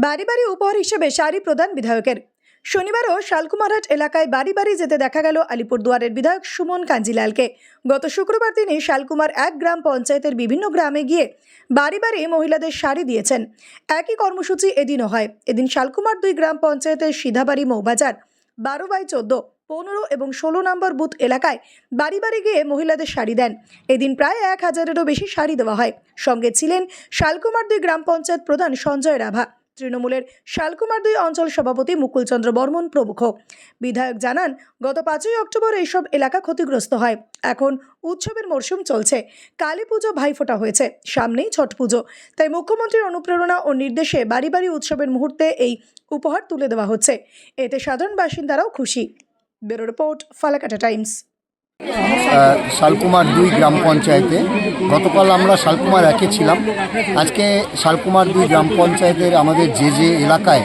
বাড়ি বাড়ি উপহার হিসেবে শাড়ি প্রদান বিধায়কের। শনিবারও শালকুমারহাট এলাকায় বাড়ি বাড়ি যেতে দেখা গেল আলিপুরদুয়ারের বিধায়ক সুমন কাঞ্জিলালকে। গত শুক্রবার তিনি শালকুমার 1 গ্রাম পঞ্চায়েতের বিভিন্ন গ্রামে গিয়ে বাড়ি বাড়ি মহিলাদের শাড়ি দিয়েছেন। একই কর্মসূচি এদিনও হয়। এদিন শালকুমার 2 গ্রাম পঞ্চায়েতের সিধাবাড়ি মৌবাজার 12/14, 15 এবং 16 নম্বর বুথ এলাকায় বাড়ি বাড়ি গিয়ে মহিলাদের শাড়ি দেন। এদিন প্রায় 1000-এরও বেশি শাড়ি দেওয়া হয়। সঙ্গে ছিলেন শালকুমার 2 গ্রাম পঞ্চায়েত প্রধান সঞ্জয় রাভা, তৃণমূলের শালকুমার 2 অঞ্চল সভাপতি মুকুলচন্দ্র বর্মন প্রমুখ। বিধায়ক জানান, গত 5ই অক্টোবর এইসব এলাকা ক্ষতিগ্রস্ত হয়। এখন উৎসবের মরশুম চলছে, কালী পুজো, ভাইফোঁটা হয়েছে, সামনেই ছট পুজো। তাই মুখ্যমন্ত্রীর অনুপ্রেরণা ও নির্দেশে বাড়ি বাড়ি উৎসবের মুহূর্তে এই উপহার তুলে দেওয়া হচ্ছে। এতে সাধারণ বাসিন্দারাও খুশি। Bureau report, Falakata Times. Shalkumar 2 গ্রাম পঞ্চায়েতে গতকাল আমরা শালকুমার 1-এ ছিলাম। আজকে শালকুমার 2 গ্রাম পঞ্চায়েতের আমাদের যে এলাকায়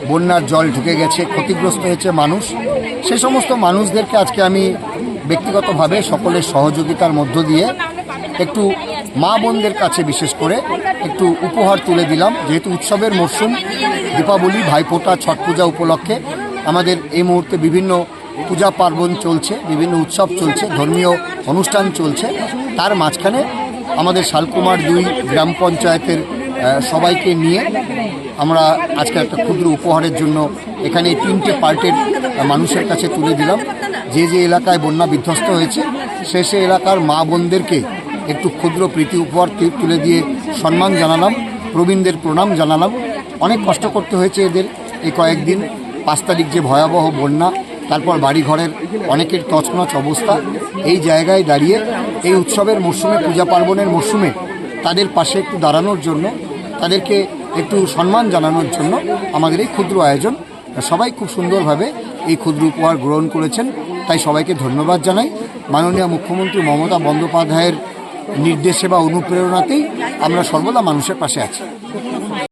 বন্যার জল ঢুকে গেছে, ক্ষতিগ্রস্ত হয়েছে মানুষ, সে সমস্ত মানুষদেরকে আজকে আমি ব্যক্তিগতভাবে সকলের সহযোগিতার মধ্য দিয়ে একটু মা বোনদের কাছে বিশেষ করে একটু উপহার তুলে দিলাম। যেহেতু উৎসবের মরশুম, দীপাবলি, ভাইফোঁটা, ছট পূজা উপলক্ষে আমাদের এই মুহূর্তে বিভিন্ন পূজা পার্বণ চলছে, বিভিন্ন উৎসব চলছে, ধর্মীয় অনুষ্ঠান চলছে। তার মাঝখানে আমাদের শালকুমার 2 গ্রাম পঞ্চায়েতের সবাইকে নিয়ে আমরা আজকে একটা ক্ষুদ্র উপহারের জন্য এখানে 3টে পার্টের মানুষের কাছে তুলে দিলাম। যে এলাকায় বন্যা বিধ্বস্ত হয়েছে সে এলাকার মা বোনদেরকে একটু ক্ষুদ্র প্রীতি উপহার তুলে দিয়ে সম্মান জানালাম, প্রবীণদের প্রণাম জানালাম। অনেক কষ্ট করতে হয়েছে এদের এই কয়েকদিন। 5 তারিখ যে ভয়াবহ বন্যা, তারপর বাড়িঘরের অনেকের তছনছ অবস্থা। এই জায়গায় দাঁড়িয়ে এই উৎসবের মরশুমে, পূজা পার্বণের মরশুমে তাদের পাশে একটু দাঁড়ানোর জন্য, তাদেরকে একটু সম্মান জানানোর জন্য আমাদের এই ক্ষুদ্র আয়োজন। সবাই খুব সুন্দরভাবে এই ক্ষুদ্র উপহার গ্রহণ করেছেন, তাই সবাইকে ধন্যবাদ জানাই। মাননীয় মুখ্যমন্ত্রী মমতা বন্দ্যোপাধ্যায়ের নির্দেশে বা অনুপ্রেরণাতেই আমরা সর্বদা মানুষের পাশে আছি।